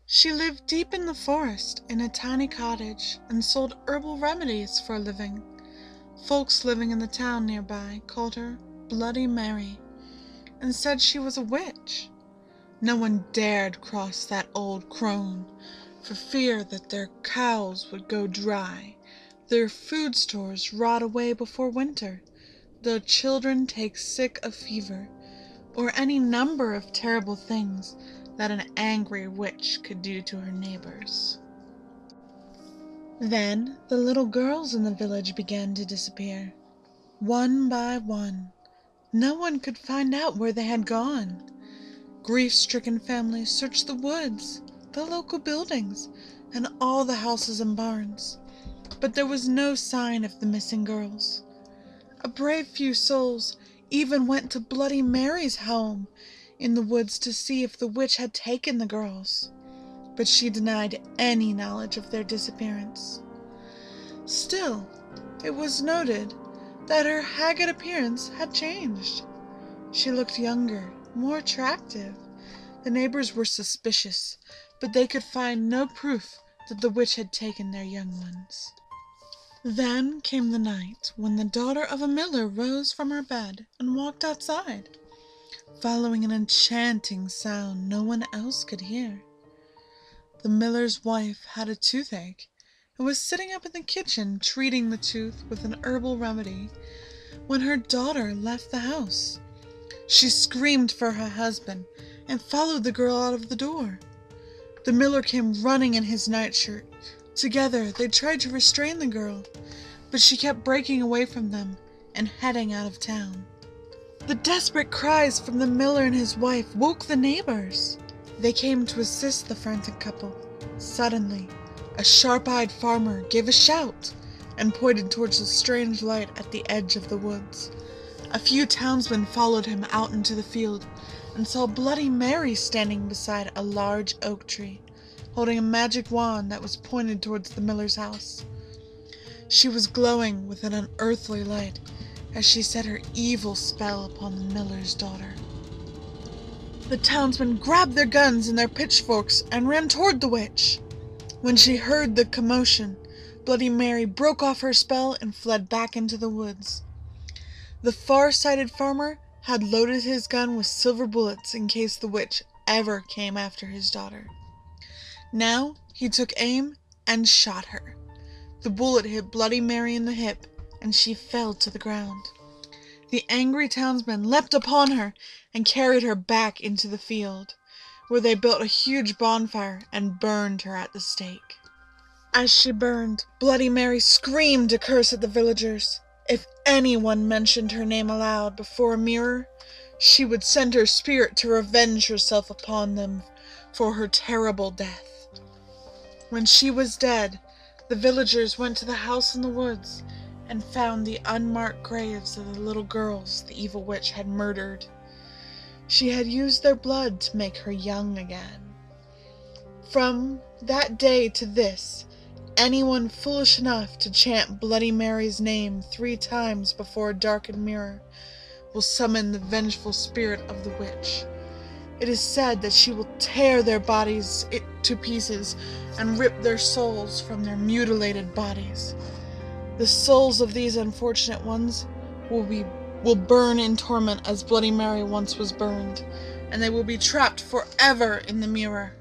She lived deep in the forest in a tiny cottage and sold herbal remedies for a living. Folks living in the town nearby called her Bloody Mary and said she was a witch. No one dared cross that old crone for fear that their cows would go dry, their food stores rot away before winter, their children take sick of fever, or any number of terrible things that an angry witch could do to her neighbors. Then the little girls in the village began to disappear, one by one. No one could find out where they had gone. Grief-stricken families searched the woods, the local buildings, and all the houses and barns, but there was no sign of the missing girls. A brave few souls even went to Bloody Mary's home in the woods to see if the witch had taken the girls, but she denied any knowledge of their disappearance. Still, it was noted that her haggard appearance had changed. She looked younger, more attractive. The neighbors were suspicious, but they could find no proof that the witch had taken their young ones. Then came the night when the daughter of a miller rose from her bed and walked outside, following an enchanting sound no one else could hear. The miller's wife had a toothache and was sitting up in the kitchen treating the tooth with an herbal remedy when her daughter left the house. She screamed for her husband and followed the girl out of the door. The miller came running in his nightshirt. Together they tried to restrain the girl, but she kept breaking away from them and heading out of town. The desperate cries from the miller and his wife woke the neighbors. They came to assist the frantic couple. Suddenly, a sharp-eyed farmer gave a shout and pointed towards the strange light at the edge of the woods. A few townsmen followed him out into the field and saw Bloody Mary standing beside a large oak tree, holding a magic wand that was pointed towards the miller's house. She was glowing with an unearthly light as she set her evil spell upon the miller's daughter. The townsmen grabbed their guns and their pitchforks and ran toward the witch. When she heard the commotion, Bloody Mary broke off her spell and fled back into the woods. The far-sighted farmer had loaded his gun with silver bullets in case the witch ever came after his daughter. Now he took aim and shot her. The bullet hit Bloody Mary in the hip, and she fell to the ground. The angry townsmen leapt upon her and carried her back into the field, where they built a huge bonfire and burned her at the stake. As she burned, Bloody Mary screamed a curse at the villagers. If anyone mentioned her name aloud before a mirror, she would send her spirit to revenge herself upon them for her terrible death. When she was dead, the villagers went to the house in the woods and found the unmarked graves of the little girls the evil witch had murdered. She had used their blood to make her young again. From that day to this, anyone foolish enough to chant Bloody Mary's name 3 times before a darkened mirror will summon the vengeful spirit of the witch. It is said that she will tear their bodies to pieces and rip their souls from their mutilated bodies. The souls of these unfortunate ones will burn in torment as Bloody Mary once was burned, and they will be trapped forever in the mirror.